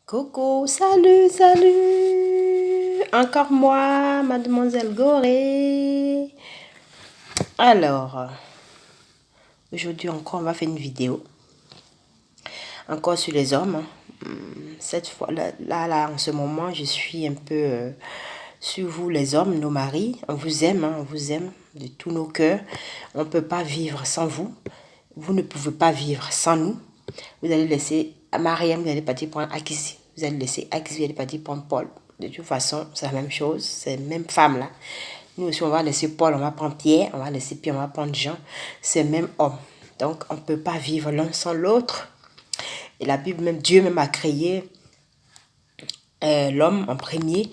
Coucou, salut, salut. Encore moi, mademoiselle Gorée. Alors, aujourd'hui encore, on va faire une vidéo. Encore sur les hommes. Cette fois, là, en ce moment, je suis un peu sur vous, les hommes, nos maris. On vous aime, on vous aime de tous nos cœurs. On ne peut pas vivre sans vous. Vous ne pouvez pas vivre sans nous. Vous allez laisser Mariam, vous allez partir prendre Akissi. Vous allez laisser Akissi, vous allez partir prendre Paul. De toute façon, c'est la même chose. C'est la même femme là. Nous aussi, on va laisser Paul, on va prendre Pierre. On va laisser Pierre, on va prendre Jean. C'est le même homme. Donc, on ne peut pas vivre l'un sans l'autre. Et la Bible, même Dieu même a créé l'homme en premier.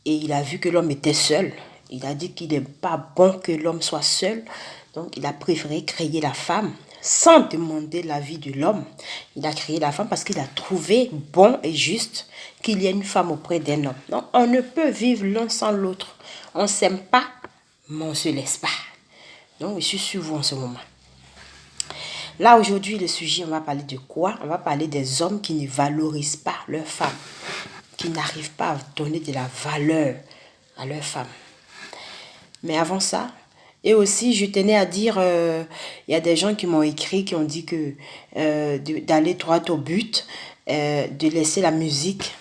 Et il a vu que l'homme était seul. Il a dit qu'il n'est pas bon que l'homme soit seul. Donc, il a préféré créer la femme sans demander l'avis de l'homme. Il a créé la femme parce qu'il a trouvé bon et juste qu'il y ait une femme auprès d'un homme. Donc, on ne peut vivre l'un sans l'autre. On ne s'aime pas, mais on ne se laisse pas. Donc, je suis sur vous en ce moment. Là, aujourd'hui, le sujet, on va parler de quoi? On va parler des hommes qui ne valorisent pas leurs femmes, qui n'arrivent pas à donner de la valeur à leurs femmes. Mais avant ça, et aussi, je tenais à dire, il y a des gens qui m'ont écrit, qui ont dit que d'aller droit au but, de laisser la musique,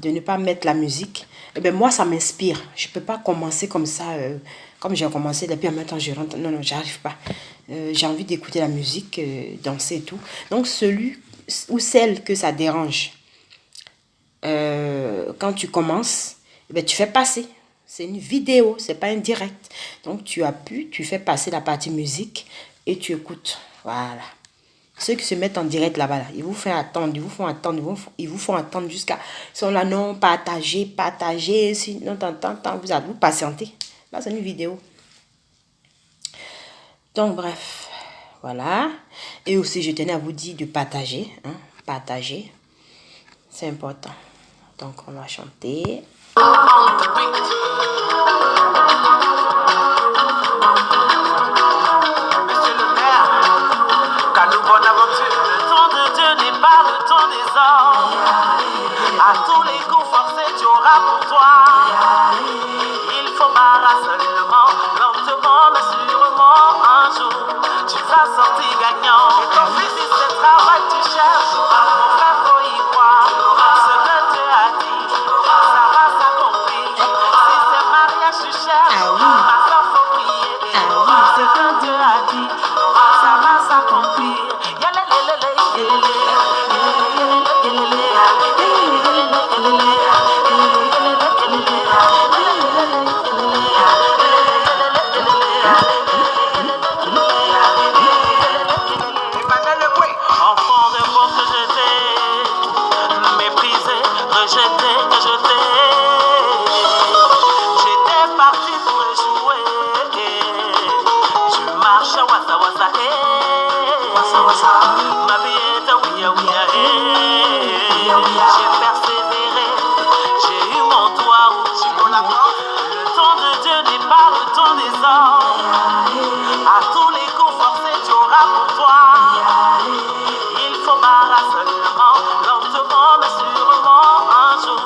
de ne pas mettre la musique. Eh bien, moi, ça m'inspire. Je ne peux pas commencer comme ça, comme j'ai commencé, et puis en même temps, je rentre. Non, non, j'arrive pas. J'ai envie d'écouter la musique, danser et tout. Donc, celui ou celle que ça dérange, quand tu commences, eh bien, tu fais passer. C'est une vidéo, c'est pas un direct. Donc, tu appuies, tu fais passer la partie musique et tu écoutes. Voilà. Ceux qui se mettent en direct là-bas, là, ils vous font attendre, ils vous font attendre jusqu'à... Ils sont là, non, partagez, si, non, vous patientez. Là, c'est une vidéo. Donc, bref, voilà. Et aussi, je tenais à vous dire de partager, hein, partager. C'est important. Donc, on va chanter. À tous les coups forcés, tu auras pour toi. Il faut marrer seulement, lentement, mais sûrement. Un jour, tu vas sortir gagnant. Et ton fils, si c'est travail, tu cherches. Mon frère, faut y croire. Ce que Dieu a dit, ça va s'accomplir. Si c'est mariage, tu cherches. Ma soeur, faut prier. Ce que Dieu a dit, ça va s'accomplir. Enfant de beau que j'étais, méprisé, rejeté, j'étais parti pour échouer. Je marche wassa wassa, ma vie est ouya ouya, j'ai persévéré, j'ai eu mon toit où le temps de Dieu n'est pas le temps des hommes. À tous les coups forcés, tu auras pour toi. Il faut marrer seulement, lentement, mais sûrement. Un jour,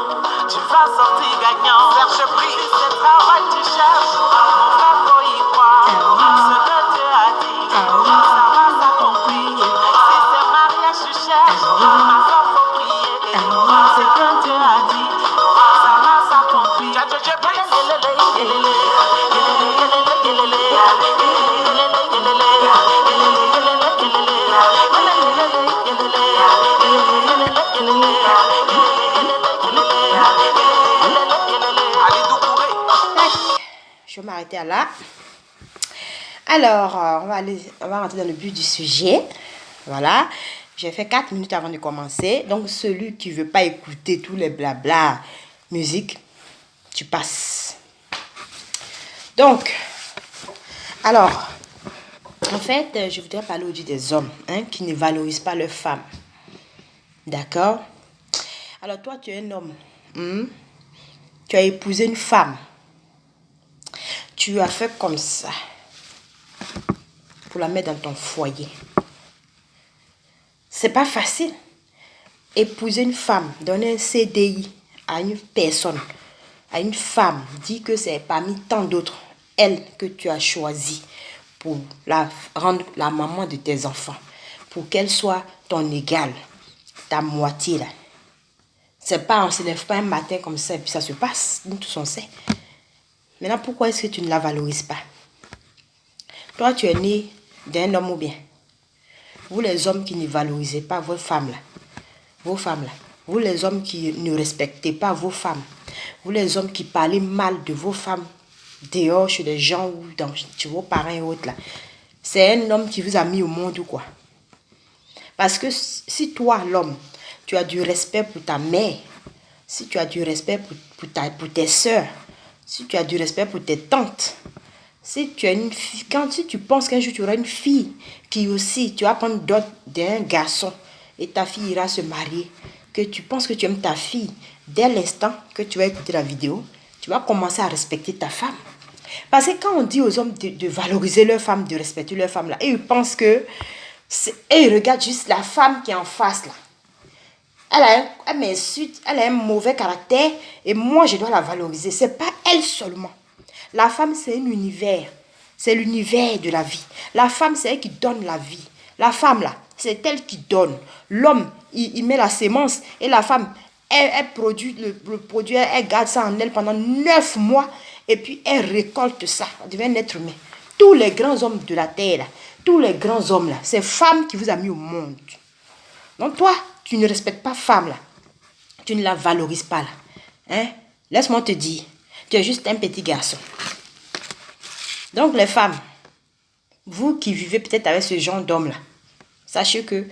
tu vas sortir gagnant. Cherche prix, si c'est travail, tu cherches. Mon frère, faut y croire. Ce que Dieu a dit, ça va s'accomplir. Si c'est mariage, tu cherches. Ma soeur, faut prier. Ce que Dieu a dit, ça va s'accomplir. Je vais m'arrêter là. Alors, on va rentrer dans le but du sujet. Voilà. J'ai fait 4 minutes avant de commencer. Donc, celui qui ne veut pas écouter tous les blabla musique, tu passes. Donc, alors, en fait, je voudrais parler aujourd'hui des hommes qui ne valorisent pas leurs femmes. D'accord? Alors, toi, tu es un homme. Tu as épousé une femme. Tu as fait comme ça pour la mettre dans ton foyer. C'est pas facile. épouser une femme, donner un CDI à une personne, à une femme, dit que c'est parmi tant d'autres, elle que tu as choisie pour la rendre la maman de tes enfants, pour qu'elle soit ton égale, ta moitié là. C'est pas, on ne se lève pas un matin comme ça et puis ça se passe, nous tous on sait. Maintenant, pourquoi est-ce que tu ne la valorises pas? Toi, tu es né d'un homme ou bien? Vous les hommes qui ne valorisez pas vos femmes là, vous les hommes qui ne respectez pas vos femmes, vous les hommes qui parlez mal de vos femmes dehors chez des gens ou chez vos parents et autres là, c'est un homme qui vous a mis au monde ou quoi? Parce que si toi, l'homme, tu as du respect pour ta mère, si tu as du respect pour tes soeurs, si tu as du respect pour tes tantes, si tu as une fille, si tu penses qu'un jour tu auras une fille qui aussi, tu vas prendre d'autres d'un garçon et ta fille ira se marier, que tu penses que tu aimes ta fille, dès l'instant que tu vas écouter la vidéo, tu vas commencer à respecter ta femme. Parce que quand on dit aux hommes de valoriser leur femme, de respecter leur femme, là, et ils pensent que, et ils regardent juste la femme qui est en face là. Elle m'insulte, elle a un mauvais caractère et moi je dois la valoriser. C'est pas elle seulement. La femme c'est un univers. C'est l'univers de la vie. La femme c'est elle qui donne la vie. La femme là, c'est elle qui donne. L'homme, il met la sémence et la femme, elle produit le produit, elle garde ça en elle pendant 9 mois et puis elle récolte ça. Elle devient un être humain. Tous les grands hommes de la terre, là, tous les grands hommes là, c'est femme qui vous a mis au monde. Donc toi, tu ne respectes pas femme là. Tu ne la valorises pas là. Hein? Laisse-moi te dire, tu es juste un petit garçon. Donc les femmes, vous qui vivez peut-être avec ce genre d'homme là, sachez que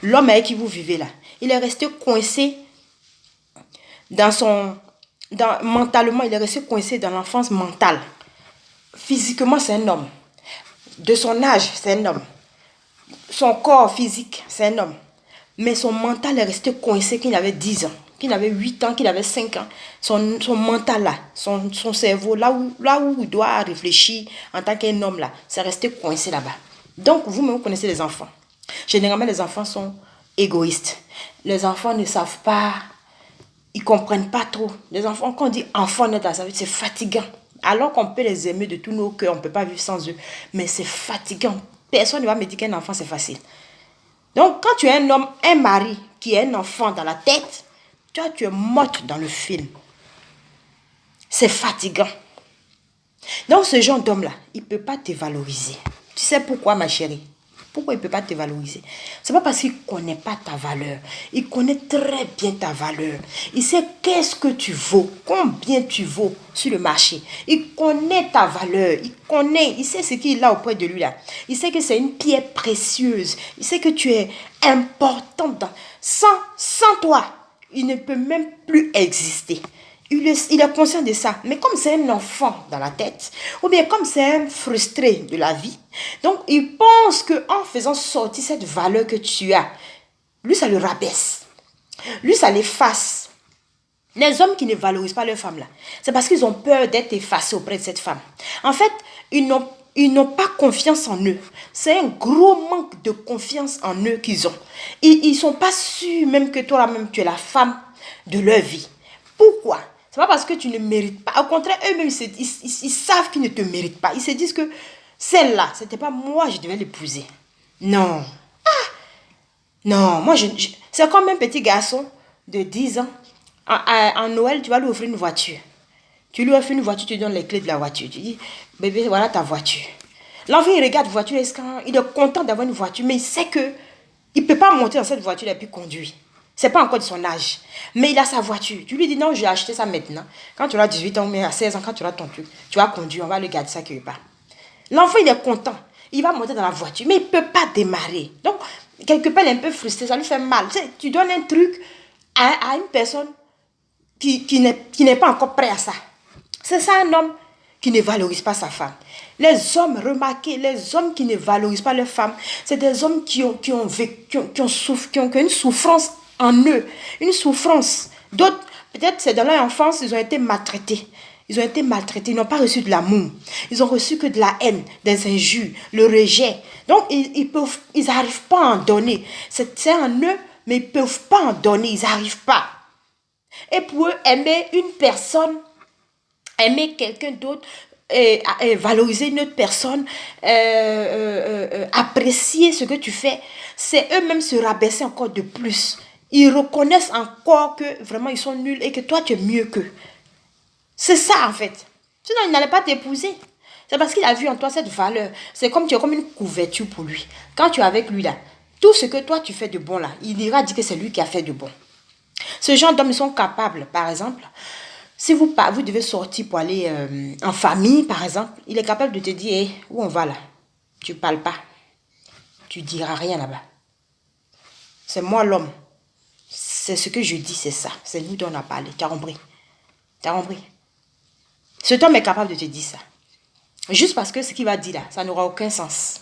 l'homme avec qui vous vivez là, il est resté coincé mentalement, il est resté coincé dans l'enfance mentale. Physiquement, c'est un homme. De son âge, c'est un homme. Son corps physique, c'est un homme. Mais son mental est resté coincé qu'il avait 10 ans, qu'il avait 8 ans, qu'il avait 5 ans. Son mental là, son cerveau, là où il doit réfléchir en tant qu'un homme là, c'est resté coincé là-bas. Donc, vous-même, vous connaissez les enfants. Généralement, les enfants sont égoïstes. Les enfants ne savent pas, ils ne comprennent pas trop. Les enfants, quand on dit enfants, c'est fatigant. Alors qu'on peut les aimer de tous nos cœurs, on ne peut pas vivre sans eux. Mais c'est fatigant. Personne ne va me dire qu'un enfant, c'est facile. Donc, quand tu es un homme, un mari qui a un enfant dans la tête, toi, tu es morte dans le film. C'est fatigant. Donc, ce genre d'homme-là, il ne peut pas te valoriser. Tu sais pourquoi, ma chérie? Pourquoi il ne peut pas te valoriser? Ce n'est pas parce qu'il ne connaît pas ta valeur. Il connaît très bien ta valeur. Il sait qu'est-ce que tu vaux, combien tu vaux sur le marché. Il connaît ta valeur. Il sait ce qu'il a auprès de lui là. Il sait que c'est une pierre précieuse. Il sait que tu es importante. Sans toi, il ne peut même plus exister. Il est conscient de ça. Mais comme c'est un enfant dans la tête, ou bien comme c'est un frustré de la vie, donc il pense qu'en faisant sortir cette valeur que tu as, lui, ça le rabaisse. Lui, ça l'efface. Les hommes qui ne valorisent pas leur femme, là, c'est parce qu'ils ont peur d'être effacés auprès de cette femme. En fait, ils n'ont pas confiance en eux. C'est un gros manque de confiance en eux qu'ils ont. Ils ne sont pas sûrs même que toi-même, tu es la femme de leur vie. Pourquoi? C'est pas parce que tu ne mérites pas. Au contraire, eux-mêmes, ils savent qu'ils ne te méritent pas. Ils se disent que celle-là, ce n'était pas moi, je devais l'épouser. Non. Non, moi, c'est comme un petit garçon de 10 ans. En Noël, tu vas lui offrir une voiture. Tu lui offres une voiture, tu lui donnes les clés de la voiture. Tu dis, bébé, voilà ta voiture. L'enfant, il regarde la voiture, il est content d'avoir une voiture, mais il sait que il ne peut pas monter dans cette voiture et puis conduire. Ce n'est pas encore de son âge. Mais il a sa voiture. Tu lui dis, non, je vais acheter ça maintenant. Quand tu auras 18 ans, mais à 16 ans, quand tu auras ton truc, tu vas conduire, on va le garder ça quelque part. L'enfant, il est content. Il va monter dans la voiture, mais il ne peut pas démarrer. Donc, quelque part, il est un peu frustré, ça lui fait mal. Tu donnes un truc à une personne qui n'est pas encore prêt à ça. C'est ça un homme qui ne valorise pas sa femme. Les hommes, remarquez, les hommes qui ne valorisent pas leur femme, c'est des hommes qui ont une souffrance en eux, une souffrance. D'autres, peut-être c'est dans leur enfance, ils ont été maltraités. Ils n'ont pas reçu de l'amour. Ils ont reçu que de la haine, des injures, le rejet. Donc, ils n'arrivent pas à en donner. C'est en eux, mais ils ne peuvent pas en donner, ils n'arrivent pas. Et pour eux, aimer une personne, aimer quelqu'un d'autre, valoriser une autre personne, apprécier ce que tu fais, c'est eux-mêmes se rabaisser encore de plus. Ils reconnaissent encore que vraiment ils sont nuls et que toi tu es mieux qu'eux. C'est ça en fait. Sinon il n'allait pas t'épouser. C'est parce qu'il a vu en toi cette valeur. C'est comme tu es comme une couverture pour lui. Quand tu es avec lui là, tout ce que toi tu fais de bon là, il ira dire que c'est lui qui a fait de bon. Ce genre d'hommes, ils sont capables, par exemple, si vous devez sortir pour aller en famille, par exemple, il est capable de te dire, hey, où on va là? Tu ne parles pas. Tu ne diras rien là-bas. C'est moi l'homme. C'est ce que je dis, c'est ça. C'est nous dont on a parlé. Tu as compris? Tu as compris? Cet homme est capable de te dire ça. Juste parce que ce qu'il va dire là, ça n'aura aucun sens.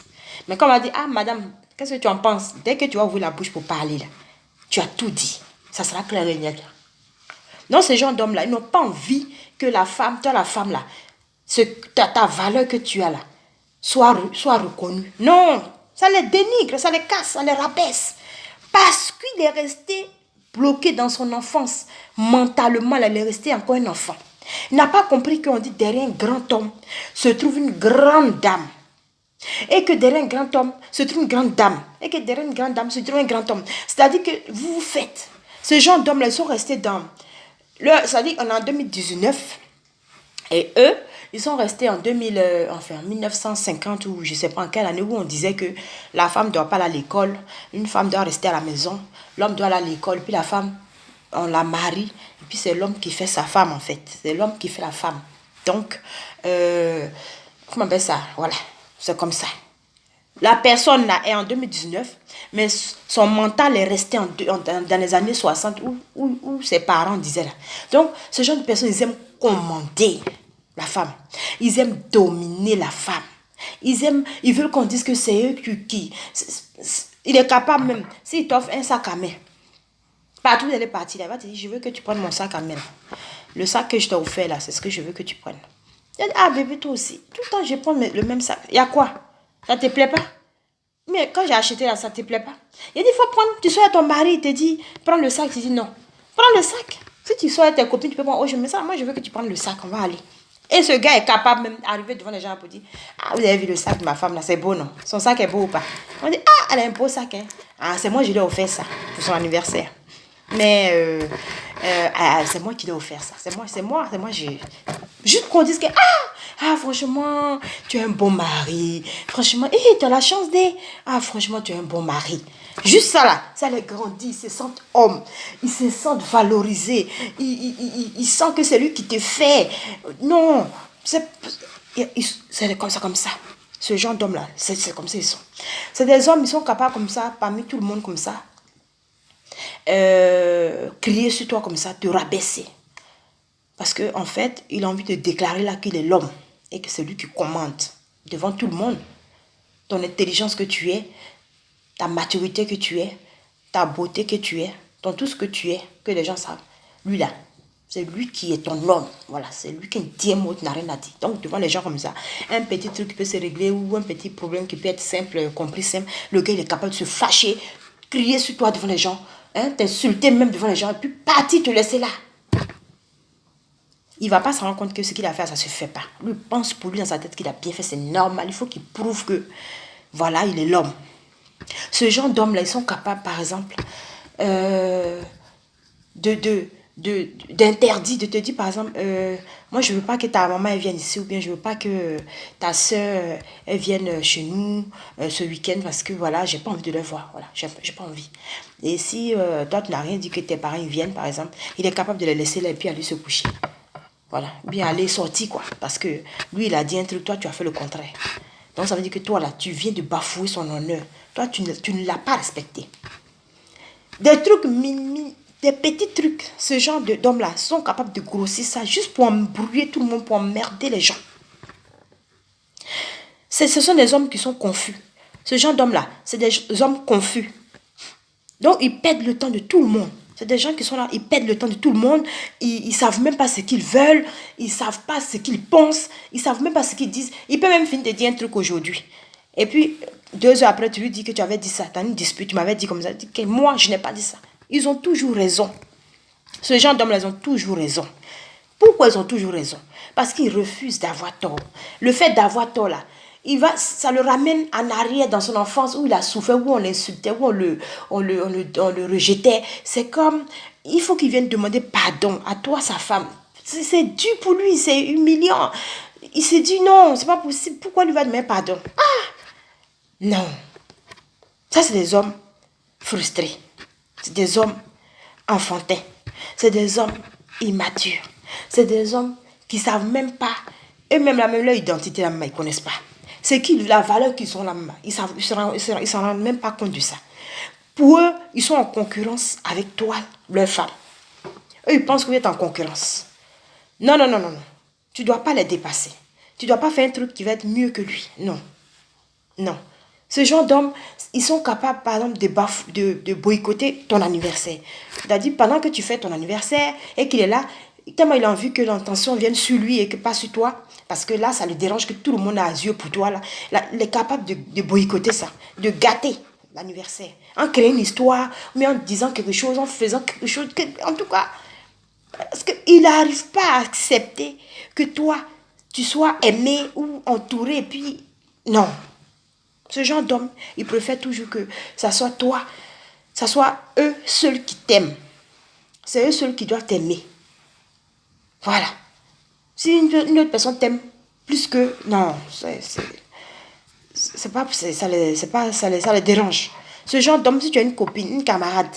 Mais quand on va dire, ah madame, qu'est-ce que tu en penses? Dès que tu vas ouvrir la bouche pour parler là, tu as tout dit. Ça sera clair et net. Donc ces gens d'hommes là, ils n'ont pas envie que la femme, toi la femme là, ta valeur que tu as là, soit reconnue. Non, ça les dénigre, ça les casse, ça les rabaisse. Parce qu'il est resté bloqué dans son enfance. Mentalement, il est resté encore un enfant. Il n'a pas compris qu'on dit derrière un grand homme se trouve une grande dame. Et que derrière un grand homme se trouve une grande dame. Et que derrière une grande dame se trouve un grand homme. C'est-à-dire que vous faites. Ces gens d'hommes-là, ils sont restés dans... C'est-à-dire qu'on est en 2019. Et eux, ils sont restés en 1950 ou je ne sais pas en quelle année où on disait que la femme ne doit pas aller à l'école. Une femme doit rester à la maison. L'homme doit aller à l'école. Puis la femme, on la marie. Et puis c'est l'homme qui fait sa femme en fait. C'est l'homme qui fait la femme. Donc, comment on appelle ça? Voilà, c'est comme ça. La personne là est en 2019, mais son mental est resté dans les années 60 où ses parents disaient là. Donc, ce genre de personnes, ils aiment commander la femme. Ils aiment dominer la femme. Ils veulent qu'on dise que c'est eux qui... Il est capable même, s'il t'offre un sac à main, partout où elle est partie, là, il va te dire, je veux que tu prennes mon sac à main. Le sac que je t'ai offert là, c'est ce que je veux que tu prennes. Il dit, ah bébé, toi aussi. Tout le temps, je prends le même sac. Il y a quoi? Ça te plaît pas? Mais quand j'ai acheté là, ça te plaît pas? Il dit, il faut prendre, tu sois à ton mari, il te dit, prends le sac. Tu dis non. Prends le sac. Si tu sois à tes copines, tu peux prendre, oh, je mets ça, moi je veux que tu prennes le sac, on va aller. Et ce gars est capable même d'arriver devant les gens pour dire, ah, vous avez vu le sac de ma femme là, c'est beau non? Son sac est beau ou pas? On dit, ah, elle a un beau sac, hein. Ah, c'est moi, je lui ai offert ça pour son anniversaire. Mais c'est moi qui lui ai offert ça. C'est moi, j'ai... Juste qu'on dise que, franchement, tu es un bon mari. Franchement, tu as la chance de... Ah, franchement, tu es un bon mari. Juste ça là, ça les grandit, ils se sentent hommes, ils se sentent valorisés, ils sentent que c'est lui qui te fait. Non, c'est comme ça. Ce genre d'hommes là, c'est comme ça ils sont. C'est des hommes, ils sont capables comme ça, parmi tout le monde comme ça. Crier sur toi comme ça, te rabaisser. Parce qu'en fait, il a envie de déclarer là qu'il est l'homme et que c'est lui qui commande devant tout le monde. Ton intelligence que tu es, ta maturité que tu es, ta beauté que tu es, dans tout ce que tu es, que les gens savent. Lui là, c'est lui qui est ton homme. Voilà, c'est lui qui dit un mot, n'a rien à dire. Donc devant les gens comme ça, un petit truc qui peut se régler ou un petit problème qui peut être simple, compris simple, le gars il est capable de se fâcher, crier sur toi devant les gens, t'insulter même devant les gens et puis partir te laisser là. Il ne va pas se rendre compte que ce qu'il a fait, ça ne se fait pas. Lui pense pour lui dans sa tête qu'il a bien fait, c'est normal. Il faut qu'il prouve que, voilà, il est l'homme. Ce genre d'hommes-là, ils sont capables, par exemple, d'interdire, de te dire, par exemple, moi, je ne veux pas que ta maman elle vienne ici, ou bien je ne veux pas que ta soeur elle vienne chez nous ce week-end, parce que, voilà, je n'ai pas envie de le voir. Voilà, j'ai pas envie. Et si toi, tu n'as rien dit que tes parents ils viennent, par exemple, il est capable de les laisser là et puis aller se coucher. Voilà, bien aller sortir quoi. Parce que lui, il a dit un truc, toi, tu as fait le contraire. Donc, ça veut dire que toi, là, tu viens de bafouer son honneur. Toi, tu ne l'as pas respecté. Des trucs, des petits trucs, ce genre d'hommes-là sont capables de grossir ça juste pour embrouiller tout le monde, pour emmerder les gens. Ce sont des hommes qui sont confus. Ce genre d'hommes-là, c'est des hommes confus. Donc, ils perdent le temps de tout le monde. C'est des gens qui sont là, ils perdent le temps de tout le monde, ils ne savent même pas ce qu'ils veulent, ils ne savent pas ce qu'ils pensent, ils ne savent même pas ce qu'ils disent. Ils peuvent même finir de dire un truc aujourd'hui. Et puis, 2 heures après, tu lui dis que tu avais dit ça. Tu as une dispute, tu m'avais dit comme ça. Tu dis que moi, je n'ai pas dit ça. Ils ont toujours raison. Ce genre d'hommes-là, ils ont toujours raison. Pourquoi ils ont toujours raison? Parce qu'ils refusent d'avoir tort. Le fait d'avoir tort, là, ça le ramène en arrière dans son enfance où il a souffert, où on l'insultait, où on le rejetait. C'est comme, il faut qu'il vienne demander pardon à toi, sa femme. C'est dur pour lui, c'est humiliant. Il s'est dit non, c'est pas possible. Pourquoi lui va demander pardon? Non. Ça, c'est des hommes frustrés. C'est des hommes enfantins. C'est des hommes immatures. C'est des hommes qui ne savent même pas, eux-mêmes, leur identité, ils ne connaissent pas. C'est qui la valeur qu'ils ont là-bas. Ils ne s'en rendent même pas compte de ça. Pour eux, ils sont en concurrence avec toi, leur femme. Eux, ils pensent que vous êtes en concurrence. Non, non, non, non, non. Tu ne dois pas les dépasser. Tu ne dois pas faire un truc qui va être mieux que lui. Non. Non. Ce genre d'hommes, ils sont capables, par exemple, de boycotter ton anniversaire. C'est-à-dire, pendant que tu fais ton anniversaire et qu'il est là, tellement il a envie que l'intention vienne sur lui et que pas sur toi, parce que là, ça le dérange que tout le monde a yeux pour toi. Là, il est capable de boycotter ça, de gâter l'anniversaire, en créant une histoire, mais en disant quelque chose, en faisant quelque chose, en tout cas, parce qu'il n'arrive pas à accepter que toi, tu sois aimé ou entouré, et puis, non. Ce genre d'homme, il préfère toujours que ça soit toi, ça soit eux seuls qui t'aiment. C'est eux seuls qui doivent t'aimer. Voilà. Si une autre personne t'aime plus que... Non, ça les dérange. Ce genre d'homme, si tu as une copine, une camarade,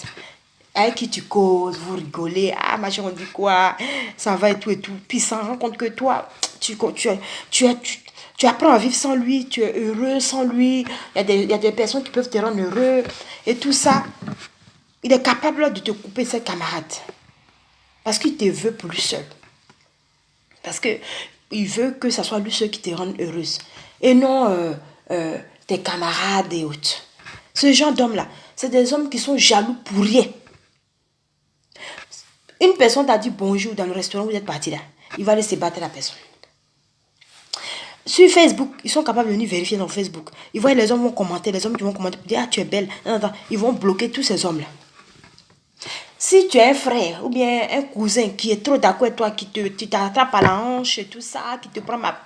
avec qui tu causes, vous rigolez, ah, machin, on dit quoi, ça va et tout, puis ça rend compte que toi, tu apprends à vivre sans lui, tu es heureux sans lui, il y a des personnes qui peuvent te rendre heureux, et tout ça, il est capable de te couper ses camarades. Parce qu'il te veut pour lui seul. Parce qu'il veut que ce soit lui seul qui te rende heureuse. Et non tes camarades et autres. Ce genre d'hommes-là, c'est des hommes qui sont jaloux pour rien. Une personne t'a dit bonjour dans le restaurant où vous êtes parti là. Il va aller se battre la personne. Sur Facebook, ils sont capables de venir vérifier dans Facebook. Ils voient les hommes vont commenter, les hommes qui vont commenter pour dire ah tu es belle. Non, non, non. Ils vont bloquer tous ces hommes-là. Si tu as un frère ou bien un cousin qui est trop d'accord avec toi, qui t'attrape à la hanche et tout ça, qui te prend ma...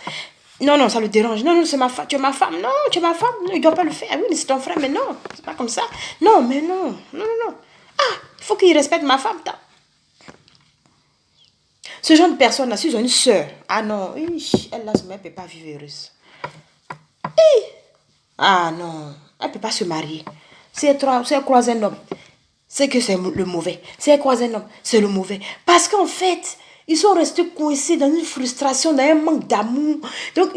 Non, non, ça le dérange. Non, non, c'est ma femme. Tu es ma femme. Non, tu es ma femme. Non, il ne doit pas le faire. Oui, mais c'est ton frère, mais non. C'est pas comme ça. Non, mais non. Non, non, non. Ah, il faut qu'il respecte ma femme. Ce genre de personnes-là, s'ils ont une soeur, ah non, elle là, elle ne peut pas vivre heureuse. Ah non, elle ne peut pas se marier. Si elle croise un homme, c'est que c'est le mauvais. Si elle croise un homme, c'est le mauvais. Parce qu'en fait, ils sont restés coincés dans une frustration, dans un manque d'amour. Donc,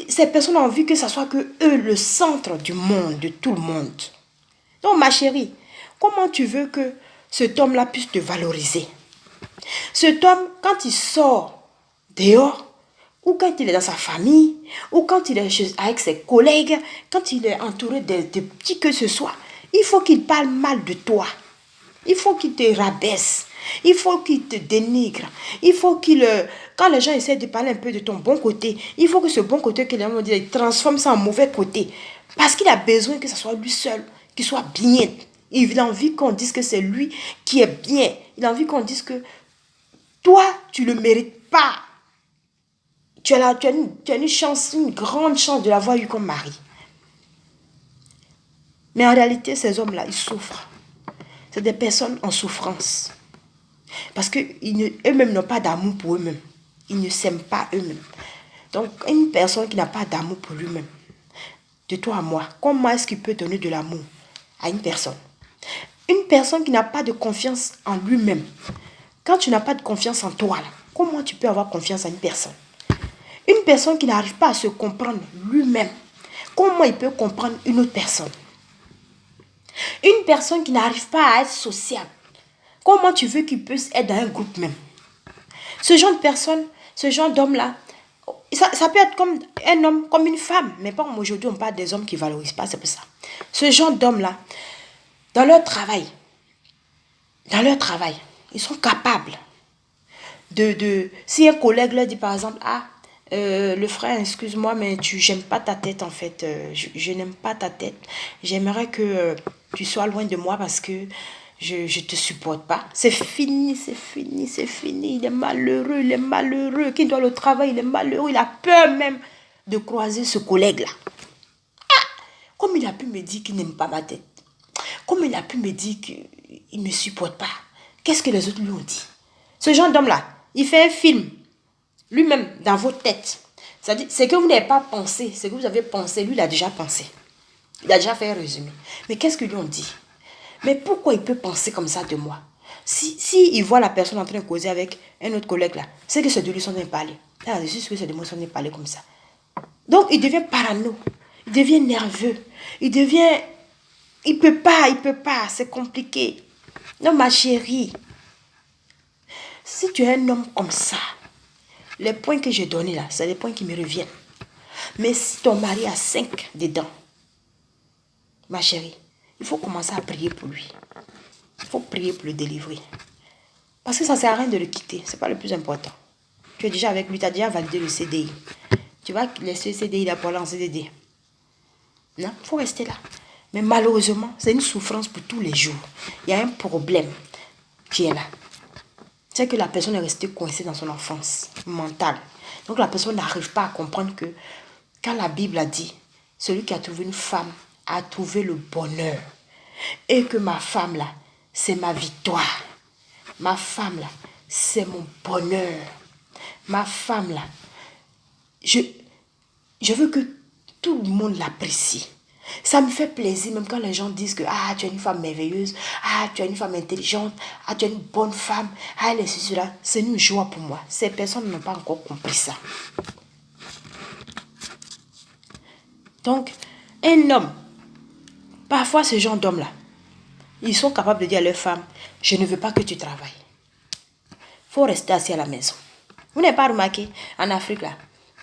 ces personnes ont envie que ce soit que eux, le centre du monde, de tout le monde. Donc, ma chérie, comment tu veux que cet homme-là puisse te valoriser? Cet homme, quand il sort dehors, ou quand il est dans sa famille, ou quand il est avec ses collègues, quand il est entouré de petits que ce soit, il faut qu'il parle mal de toi. Il faut qu'il te rabaisse. Il faut qu'il te dénigre. Il faut qu'il... quand les gens essaient de parler un peu de ton bon côté, il faut que ce bon côté que les gens disent, il transforme ça en mauvais côté. Parce qu'il a besoin que ce soit lui seul, qu'il soit bien. Il a envie qu'on dise que c'est lui qui est bien. Il a envie qu'on dise que toi, tu ne le mérites pas. Tu as une chance, une grande chance de l'avoir eu comme mari. Mais en réalité, ces hommes-là, ils souffrent. C'est des personnes en souffrance. Parce qu'eux-mêmes n'ont pas d'amour pour eux-mêmes. Ils ne s'aiment pas eux-mêmes. Donc, une personne qui n'a pas d'amour pour lui-même, de toi à moi, comment est-ce qu'il peut donner de l'amour à une personne? Une personne qui n'a pas de confiance en lui-même. Quand tu n'as pas de confiance en toi, là, comment tu peux avoir confiance en une personne? Une personne qui n'arrive pas à se comprendre lui-même, comment il peut comprendre une autre personne? Une personne qui n'arrive pas à être sociable, comment tu veux qu'il puisse être dans un groupe même? Ce genre de personne, ce genre d'homme-là, ça peut être comme un homme, comme une femme. Mais pas aujourd'hui, on parle des hommes qui ne valorisent pas, c'est pour ça. Ce genre d'homme-là, dans leur travail, ils sont capables si un collègue leur dit par exemple, le frère, excuse-moi, mais j'aime pas ta tête en fait. Je n'aime pas ta tête. J'aimerais que tu sois loin de moi parce que je te supporte pas. C'est fini, c'est fini, c'est fini. Il est malheureux, il est malheureux. Qui doit le travail, il est malheureux. Il a peur même de croiser ce collègue-là. Comme il a pu me dire qu'il n'aime pas ma tête. Comme il a pu me dire qu'il ne me supporte pas. Qu'est-ce que les autres lui ont dit? Ce genre d'homme-là, il fait un film. Lui-même, dans vos têtes. C'est-à-dire, c'est que vous n'avez pas pensé. C'est que vous avez pensé. Lui, il a déjà pensé. Il a déjà fait un résumé. Mais qu'est-ce qu'ils lui ont dit? Mais pourquoi il peut penser comme ça de moi? Si il voit la personne en train de causer avec un autre collègue là, c'est que c'est de lui son parler. Ah, je suis sûr que c'est de moi son parler comme ça. Donc, il devient parano. Il devient nerveux. Il devient... Il peut pas. C'est compliqué. Non, ma chérie. Si tu es un homme comme ça, les points que j'ai donnés là, c'est les points qui me reviennent. Mais si ton mari a 5 dedans, ma chérie, il faut commencer à prier pour lui. Il faut prier pour le délivrer. Parce que ça ne sert à rien de le quitter. Ce n'est pas le plus important. Tu es déjà avec lui, tu as déjà validé le CDI. Tu vas laisser le CDI là pour aller en CDD. Non, il faut rester là. Mais malheureusement, c'est une souffrance pour tous les jours. Il y a un problème qui est là. C'est que la personne est restée coincée dans son enfance mentale. Donc la personne n'arrive pas à comprendre que quand la Bible a dit, celui qui a trouvé une femme a trouvé le bonheur. Et que ma femme là, c'est ma victoire. Ma femme là, c'est mon bonheur. Ma femme là, je veux que tout le monde l'apprécie. Ça me fait plaisir même quand les gens disent que ah, tu es une femme merveilleuse, ah, tu es une femme intelligente, ah, tu es une bonne femme, ah, elle est cela. C'est une joie pour moi. Ces personnes n'ont pas encore compris ça. Donc, un homme, parfois ce genre d'hommes-là, ils sont capables de dire à leur femme, je ne veux pas que tu travailles. Il faut rester assis à la maison. Vous n'avez pas remarqué, en Afrique, là,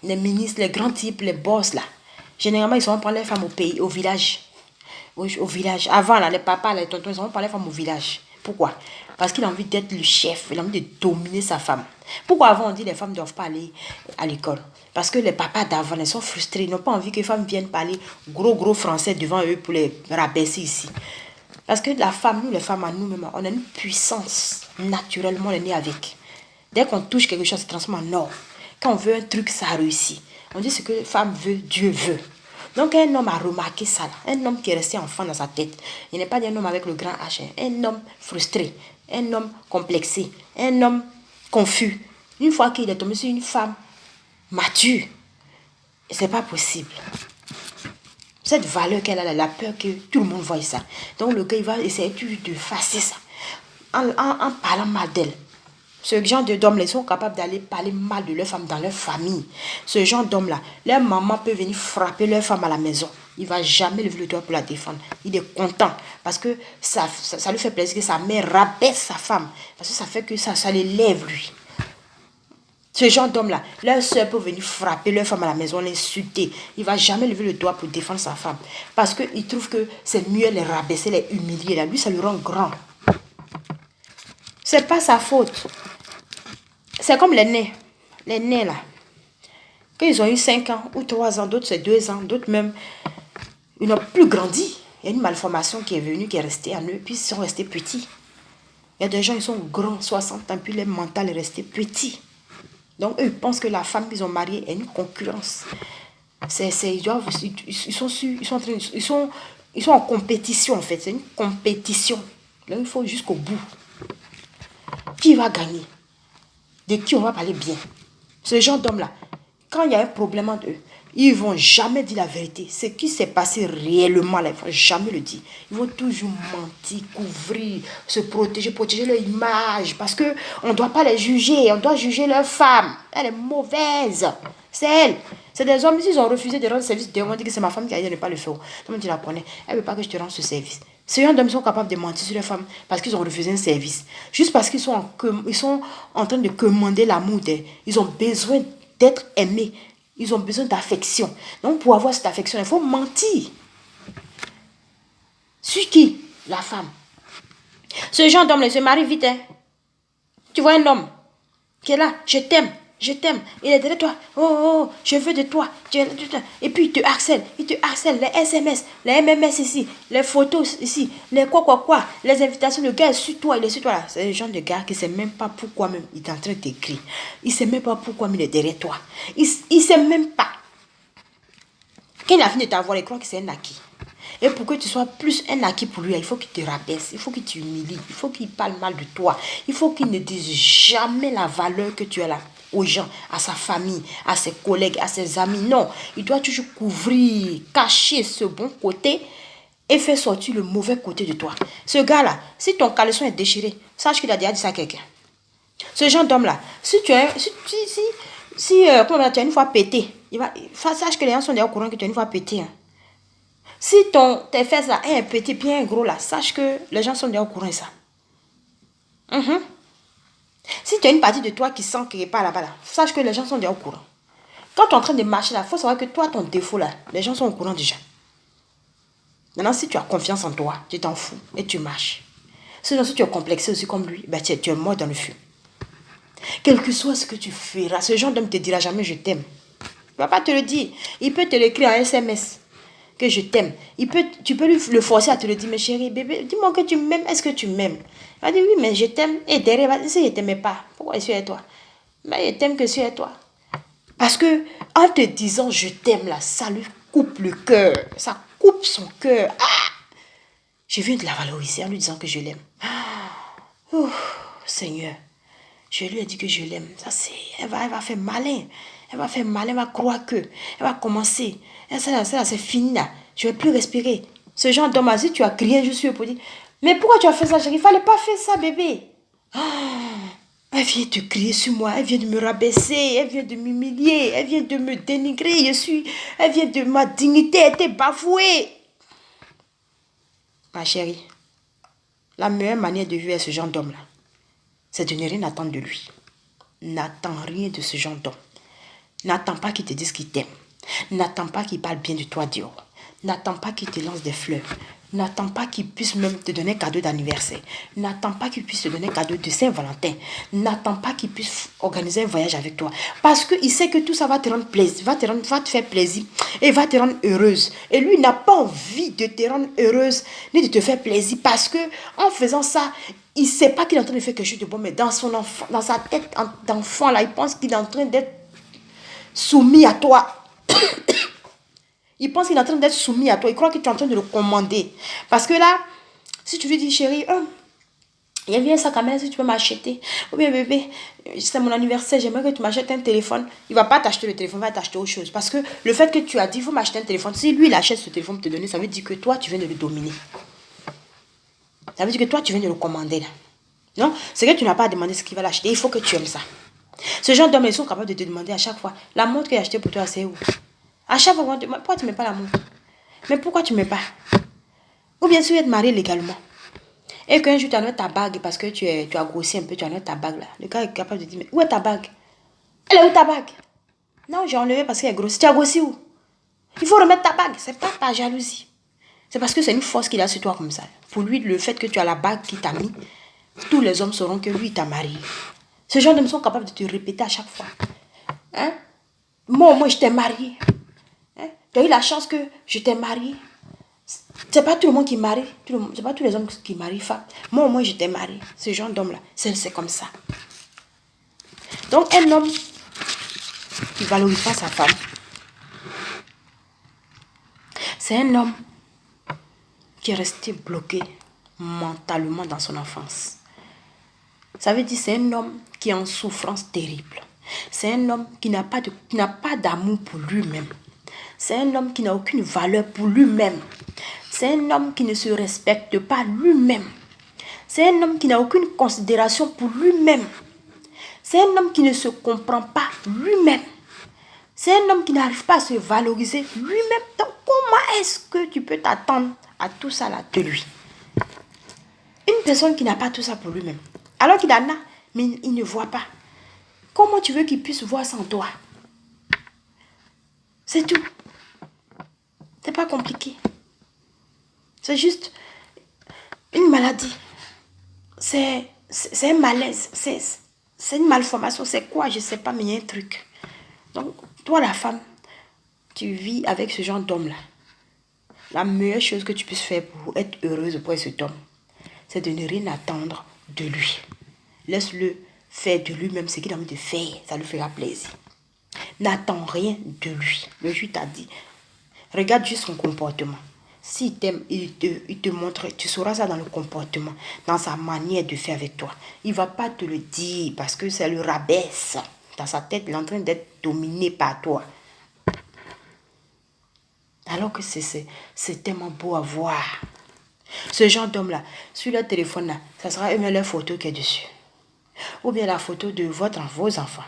les ministres, les grands types, les boss, là, généralement, ils sont prendre les femmes au pays, au village. Au village. Avant, là, les papas, les tontons, ils sont prendre les femmes au village. Pourquoi? Parce qu'il a envie d'être le chef. Il a envie de dominer sa femme. Pourquoi avant, on dit que les femmes ne doivent pas aller à l'école? Parce que les papas d'avant, ils sont frustrés. Ils n'ont pas envie que les femmes viennent parler gros français devant eux pour les rabaisser ici. Parce que la femme, nous, les femmes, à nous-mêmes, on a une puissance. Naturellement, on est né avec. Dès qu'on touche quelque chose, ça se transforme en or. Quand on veut un truc, ça réussit. On dit ce que la femme veut, Dieu veut. Donc un homme a remarqué ça. Là. Un homme qui est resté enfant dans sa tête. Il n'est pas un homme avec le grand H. Un homme frustré. Un homme complexé. Un homme confus. Une fois qu'il est tombé sur une femme mature, c'est pas possible. Cette valeur qu'elle a, elle a peur que tout le monde voie ça. Donc le gars, il va essayer de effacer ça. En parlant mal d'elle. Ce genre d'hommes-là, ils sont capables d'aller parler mal de leur femme dans leur famille. Ce genre d'hommes-là, leur maman peut venir frapper leur femme à la maison. Il ne va jamais lever le doigt pour la défendre. Il est content parce que ça lui fait plaisir que sa mère rabaisse sa femme. Parce que ça fait que ça l'élève, lui. Ce genre d'homme-là, leur soeur peut venir frapper leur femme à la maison, l'insulter. Il ne va jamais lever le doigt pour défendre sa femme. Parce qu'il trouve que c'est mieux les rabaisser, les humilier. Là. Lui, ça lui rend grand. Ce n'est pas sa faute. C'est comme les nez. Les nez là. Quand ils ont eu 5 ans ou 3 ans, d'autres c'est 2 ans, d'autres même, ils n'ont plus grandi. Il y a une malformation qui est venue, qui est restée en eux, puis ils sont restés petits. Il y a des gens, ils sont grands, 60 ans, puis leur mental est resté petit. Donc eux, ils pensent que la femme qu'ils ont mariée est une concurrence. Ils sont en compétition en fait. C'est une compétition. Là, il faut jusqu'au bout. Qui va gagner? De qui on va parler bien? Ce genre d'hommes-là, quand il y a un problème entre eux, ils ne vont jamais dire la vérité. Ce qui s'est passé réellement, là, ils ne vont jamais le dire. Ils vont toujours mentir, couvrir, se protéger leur image. Parce qu'on ne doit pas les juger. On doit juger leur femme. Elle est mauvaise. C'est elle. C'est des hommes, ils ont refusé de rendre service. Ils ont dit que c'est ma femme qui a dit de ne pas le faire. Tout le monde la connaît. Elle ne veut pas que je te rende ce service. Ces gens d'hommes sont capables de mentir sur les femmes parce qu'ils ont refusé un service. Juste parce qu'ils sont en train de commander l'amour d'elle. Ils ont besoin d'être aimés. Ils ont besoin d'affection. Donc, pour avoir cette affection, il faut mentir. Sur qui? La femme. Ce genre d'homme-là, il se marie vite. Hein? Tu vois un homme qui est là, je t'aime. je t'aime. Il est derrière toi. Oh, oh, oh, je veux de toi. Et puis il te harcèle. Il te harcèle. Les SMS, les MMS ici, les photos ici, les quoi. Les invitations. Le gars est sur toi. Il est sur toi là. C'est le genre de gars qui ne sait même pas pourquoi même il est en train de t'écrire. Il ne sait même pas pourquoi il est derrière toi. Il ne sait même pas. Quand il a fini de t'avoir, il croit que c'est un acquis. Et pour que tu sois plus un acquis pour lui, il faut qu'il te rabaisse, il faut qu'il t'humilie, il faut qu'il parle mal de toi. Il faut qu'il ne dise jamais la valeur que tu as là aux gens, à sa famille, à ses collègues, à ses amis. Non, il doit toujours couvrir, cacher ce bon côté et faire sortir le mauvais côté de toi. Ce gars-là, si ton caleçon est déchiré, sache qu'il a déjà dit ça à quelqu'un. Ce genre d'homme-là, si tu as une fois pété, sache que les gens sont déjà au courant que tu as une fois pété. Hein. Si tes fesses là est un petit bien gros là, sache que les gens sont déjà au courant de ça. Si tu as une partie de toi qui sent quelque part là-bas là, sache que les gens sont déjà au courant. Quand tu es en train de marcher là, il faut savoir que toi, ton défaut là, les gens sont au courant déjà. Maintenant, si tu as confiance en toi, tu t'en fous et tu marches. Sinon, si tu es complexé aussi comme lui, ben, tu es mort dans le feu. Quel que soit ce que tu feras, ce genre d'homme ne te dira jamais je t'aime. Il ne va pas te le dire. Il peut te l'écrire en SMS. Que je t'aime. Tu peux le forcer à te le dire, mais chérie, bébé, dis-moi que tu m'aimes. Est-ce que tu m'aimes? Il va dire oui, mais je t'aime. Et derrière, si je ne t'aimais pas, pourquoi je suis avec toi? Mais je t'aime que je suis avec toi. Parce que en te disant je t'aime là, ça lui coupe le cœur. Ça coupe son cœur. Ah! Je viens de la valoriser en lui disant que je l'aime. Oh, Seigneur, je lui ai dit que je l'aime. Ça c'est, elle va faire malin. Elle va faire mal, elle va croire que. Elle va commencer. Ça, c'est fini là. Je ne vais plus respirer. Ce genre d'homme, si tu as crié, je suis pour dire, mais pourquoi tu as fait ça, chérie? Il ne fallait pas faire ça, bébé. Elle vient te crier sur moi, elle vient de me rabaisser, elle vient de m'humilier, elle vient de me dénigrer. Elle vient de ma dignité, elle était bafouée. Ma chérie, la meilleure manière de vivre ce genre d'homme-là, c'est de ne rien attendre de lui. N'attends rien de ce genre d'homme. N'attends pas qu'il te dise qu'il t'aime. N'attends pas qu'il parle bien de toi dehors. N'attends pas qu'il te lance des fleurs. N'attends pas qu'il puisse même te donner un cadeau d'anniversaire. N'attends pas qu'il puisse te donner un cadeau de Saint-Valentin. N'attends pas qu'il puisse organiser un voyage avec toi. Parce qu'il sait que tout ça va te rendre plaisir, va te faire plaisir et va te rendre heureuse. Et lui n'a pas envie de te rendre heureuse ni de te faire plaisir parce que en faisant ça, il ne sait pas qu'il est en train de faire quelque chose de bon, mais dans sa tête d'enfant là, il pense qu'il est en train d'être soumis à toi. Il pense qu'il est en train d'être soumis à toi. Il croit que tu es en train de le commander. Parce que là, si tu lui dis, chérie, il y a bien ça quand même, si tu peux m'acheter. Ou bien, bébé, c'est mon anniversaire, j'aimerais que tu m'achètes un téléphone. Il ne va pas t'acheter le téléphone, il va t'acheter autre chose. Parce que le fait que tu as dit, il faut m'acheter un téléphone, si lui, il achète ce téléphone pour te donner, ça veut dire que toi, tu viens de le dominer. Ça veut dire que toi, tu viens de le commander là. Non, c'est que tu n'as pas demandé ce qu'il va l'acheter. Il faut que tu aimes ça. Ce genre d'hommes, ils sont capables de te demander à chaque fois, la montre que j'ai achetée pour toi, c'est où? À chaque fois, pourquoi tu ne mets pas la montre? Mais pourquoi tu ne mets pas? Ou bien sûr, être marié légalement. Et qu'un jour, tu enlèves ta bague parce que tu as grossi un peu, tu enlèves ta bague là. Le gars est capable de dire, mais où est ta bague? Elle est où ta bague? Non, j'ai enlevé parce qu'elle est grossie. Tu as grossi où? Il faut remettre ta bague. C'est pas ta jalousie. C'est parce que c'est une force qu'il a sur toi comme ça. Pour lui, le fait que tu as la bague qu'il t'a mis, tous les hommes sauront que lui, il t'a marié. Ce genre d'hommes sont capables de te répéter à chaque fois. Hein? Moi, je t'ai marié. Hein? Tu as eu la chance que je t'ai marié. C'est pas tout le monde qui marie. C'est pas tous les hommes qui marient femmes. Moi, je t'ai marié. Ce genre d'homme-là, c'est comme ça. Donc, un homme qui ne valorise pas sa femme, c'est un homme qui est resté bloqué mentalement dans son enfance. Ça veut dire c'est un homme qui est en souffrance terrible. C'est un homme qui n'a pas d'amour pour lui-même. C'est un homme qui n'a aucune valeur pour lui-même. C'est un homme qui ne se respecte pas lui-même. C'est un homme qui n'a aucune considération pour lui-même. C'est un homme qui ne se comprend pas lui-même. C'est un homme qui n'arrive pas à se valoriser lui-même. Donc comment est-ce que tu peux t'attendre à tout ça là de lui? Une personne qui n'a pas tout ça pour lui-même. Alors qu'il en a, mais il ne voit pas. Comment tu veux qu'il puisse voir sans toi? C'est tout. C'est pas compliqué. C'est juste une maladie. C'est un malaise. C'est une malformation, c'est quoi? Je ne sais pas, mais il y a un truc. Donc, toi, la femme, tu vis avec ce genre d'homme-là. La meilleure chose que tu puisses faire pour être heureuse pour cet homme, c'est de ne rien attendre de lui. Laisse-le faire de lui-même ce qu'il a envie de faire. Ça lui fera plaisir. N'attends rien de lui. Le juge t'a dit. Regarde juste son comportement. S'il t'aime, il te montre, tu sauras ça dans le comportement, dans sa manière de faire avec toi. Il ne va pas te le dire parce que ça le rabaisse. Dans sa tête, il est en train d'être dominé par toi. Alors que c'est tellement beau à voir. Ce genre d'homme-là, sur leur téléphone-là, ça sera même leur photo qui est dessus. Ou bien la photo de vos enfants.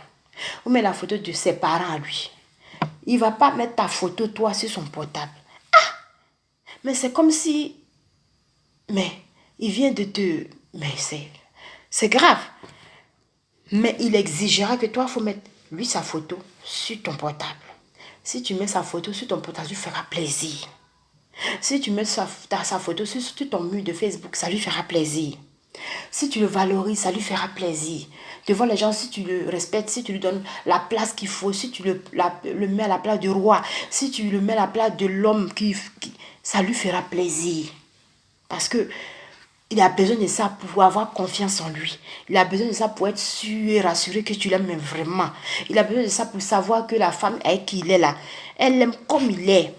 Ou bien la photo de ses parents à lui. Il ne va pas mettre ta photo, toi, sur son portable. Mais c'est comme si... Mais il vient de te... Mais c'est grave. Mais il exigera que toi, il faut mettre lui sa photo sur ton portable. Si tu mets sa photo sur ton portable, ça lui fera plaisir. Si tu mets sa photo sur ton mur de Facebook, ça lui fera plaisir. Si tu le valorises, ça lui fera plaisir. Devant les gens, si tu le respectes, si tu lui donnes la place qu'il faut, si tu le mets à la place du roi, si tu le mets à la place de l'homme, ça lui fera plaisir. Parce que il a besoin de ça pour avoir confiance en lui. Il a besoin de ça pour être sûr et rassuré que tu l'aimes vraiment. Il a besoin de ça pour savoir que la femme avec qui il est là, elle l'aime comme il est.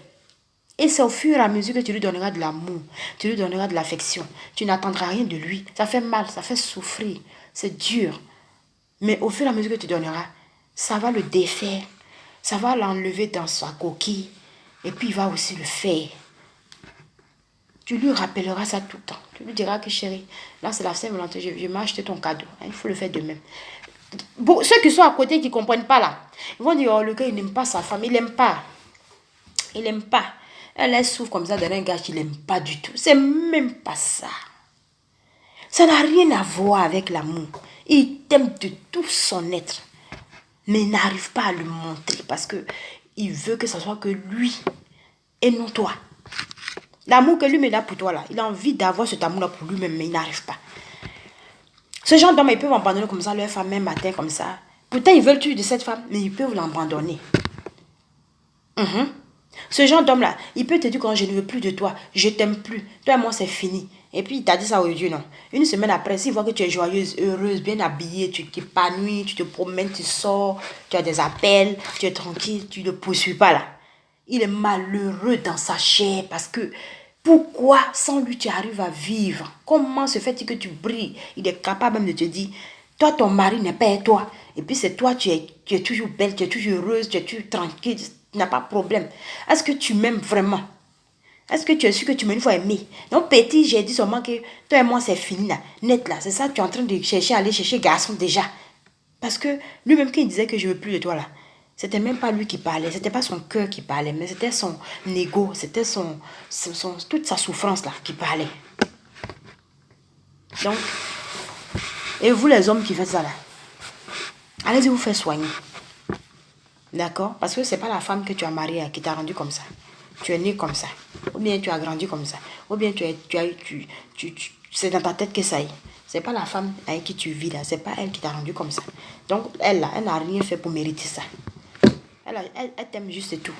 Et c'est au fur et à mesure que tu lui donneras de l'amour, tu lui donneras de l'affection. Tu n'attendras rien de lui. Ça fait mal, ça fait souffrir. C'est dur. Mais au fur et à mesure que tu donneras, ça va le défaire. Ça va l'enlever dans sa coquille. Et puis il va aussi le faire. Tu lui rappelleras ça tout le temps. Tu lui diras que chérie, là c'est la Saint-Valentin, je vais m'acheter ton cadeau. Il faut le faire de même. Bon, ceux qui sont à côté qui ne comprennent pas là, ils vont dire, oh le gars il n'aime pas sa femme, il n'aime pas. Il n'aime pas. Elle souffre comme ça d'un gars qu'il n'aime pas du tout. C'est même pas ça. Ça n'a rien à voir avec l'amour. Il t'aime de tout son être. Mais il n'arrive pas à le montrer parce que il veut que ce soit que lui et non toi. L'amour que lui-même a pour toi là, il a envie d'avoir cet amour là pour lui-même, mais il n'arrive pas. Ce genre d'hommes, ils peuvent abandonner comme ça leur femme un matin comme ça. Pourtant, ils veulent tuer de cette femme, mais ils peuvent l'abandonner. Ce genre d'homme là, il peut te dire quand je ne veux plus de toi, je t'aime plus, toi et moi c'est fini. Et puis il t'a dit ça au Dieu, non. Une semaine après, s'il voit que tu es joyeuse, heureuse, bien habillée, tu t'épanouis, tu te promènes, tu sors, tu as des appels, tu es tranquille, tu ne le poursuis pas là. Il est malheureux dans sa chair parce que pourquoi sans lui tu arrives à vivre? Comment se fait-il que tu brilles? Il est capable même de te dire, toi ton mari n'est pas toi. Et puis c'est toi, tu es toujours belle, tu es toujours heureuse, tu es toujours tranquille, tu n'as pas de problème. Est-ce que tu m'aimes vraiment? Est-ce que tu es sûr que tu m'as une fois aimé? Donc petit, j'ai dit seulement que toi et moi c'est fini là, net là. C'est ça, tu es en train de chercher, aller chercher garçon déjà. Parce que lui-même qui disait que je ne veux plus de toi là, c'était même pas lui qui parlait, c'était pas son cœur qui parlait, mais c'était son ego, c'était toute sa souffrance là qui parlait. Donc, et vous les hommes qui faites ça là, allez-y vous faire soigner. D'accord? Parce que c'est pas la femme que tu as mariée qui t'a rendu comme ça. Tu es né comme ça. Ou bien tu as grandi comme ça. Ou bien c'est dans ta tête que ça y est. C'est pas la femme avec qui tu vis là. C'est pas elle qui t'a rendu comme ça. Donc elle là, elle n'a rien fait pour mériter ça. Elle t'aime juste et tout.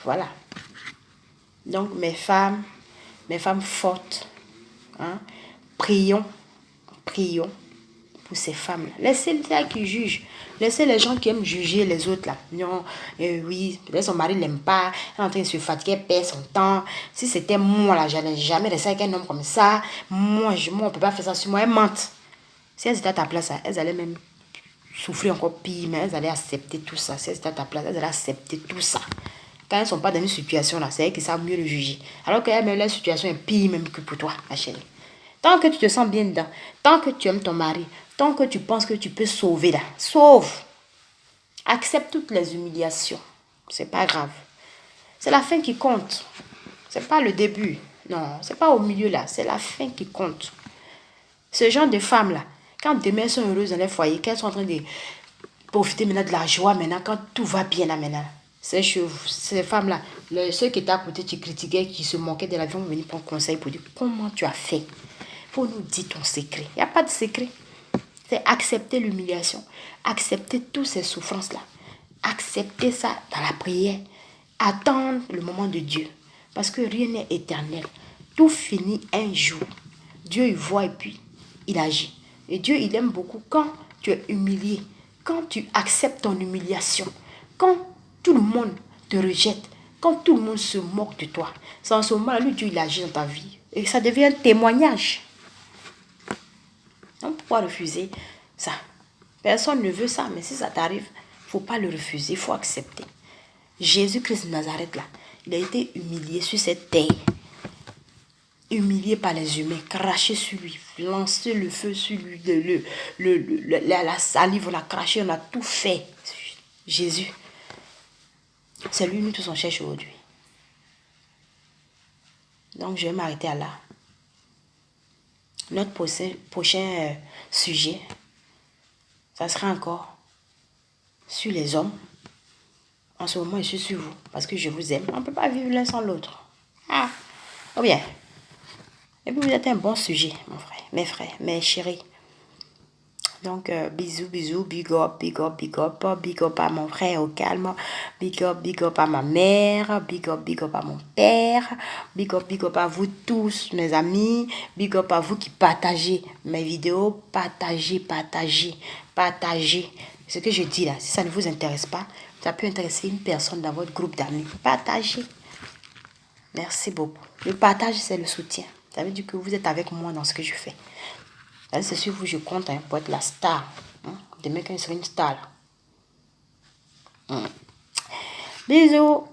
Voilà. Donc mes femmes fortes, hein, prions pour ces femmes-là. Laissez les gens qui jugent. Laissez les gens qui aiment juger les autres là. Non, oui, peut-être son mari ne l'aime pas, elle est en train de se fatiguer, elle perd son temps. Si c'était moi là, je n'allais jamais rester avec un homme comme ça. Moi, on ne peut pas faire ça sur moi. Elles mentent. Si elles étaient à ta place, elles allaient même souffrir encore pire, mais elles allaient accepter tout ça. Si elles étaient à ta place, elles allaient accepter tout ça. Quand elles ne sont pas dans une situation là, c'est elles qui savent mieux le juger. Alors que même la situation est pire même que pour toi, ma chérie. Tant que tu te sens bien dedans, tant que tu aimes ton mari, tant que tu penses que tu peux sauver là, sauve. Accepte toutes les humiliations. C'est pas grave. C'est la fin qui compte. C'est pas le début. Non, c'est pas au milieu là. C'est la fin qui compte. Ce genre de femmes là, quand demain elles sont heureuses dans leur foyer, qu'elles sont en train de profiter maintenant de la joie maintenant, quand tout va bien là maintenant. Ces femmes là, ceux qui étaient à côté, qui critiquaient, qui se moquaient de la vie, vont venir prendre conseil pour dire comment tu as fait. Faut nous dire ton secret. Il n'y a pas de secret. C'est accepter l'humiliation. Accepter toutes ces souffrances-là. Accepter ça dans la prière. Attendre le moment de Dieu. Parce que rien n'est éternel. Tout finit un jour. Dieu, il voit et puis il agit. Et Dieu, il aime beaucoup quand tu es humilié. Quand tu acceptes ton humiliation. Quand tout le monde te rejette. Quand tout le monde se moque de toi. C'est en ce moment-là, lui, Dieu, il agit dans ta vie. Et ça devient un témoignage. Donc, pourquoi refuser ça? Personne ne veut ça, mais si ça t'arrive, il ne faut pas le refuser, il faut accepter. Jésus-Christ de Nazareth, là, il a été humilié sur cette terre. Humilié par les humains, craché sur lui, lancé le feu sur lui, la salive, on a craché, on a tout fait. Jésus, c'est lui, nous tous on cherche aujourd'hui. Donc, je vais m'arrêter à là. Notre prochain sujet, ça sera encore sur les hommes. En ce moment, je suis sur vous parce que je vous aime. On ne peut pas vivre l'un sans l'autre. Ah, oh bien. Et puis, vous êtes un bon sujet, mon frère, mes chéris. Donc, bisous, big up à mon frère au calme, big up à ma mère, big up à mon père, big up à vous tous, mes amis, big up à vous qui partagez mes vidéos, partagez. Ce que je dis là, si ça ne vous intéresse pas, ça peut intéresser une personne dans votre groupe d'amis. Partagez. Merci beaucoup. Le partage, c'est le soutien. Ça veut dire que vous êtes avec moi dans ce que je fais. C'est sur vous, je compte pour être la star. Demain, quand je serai une star. Bisous.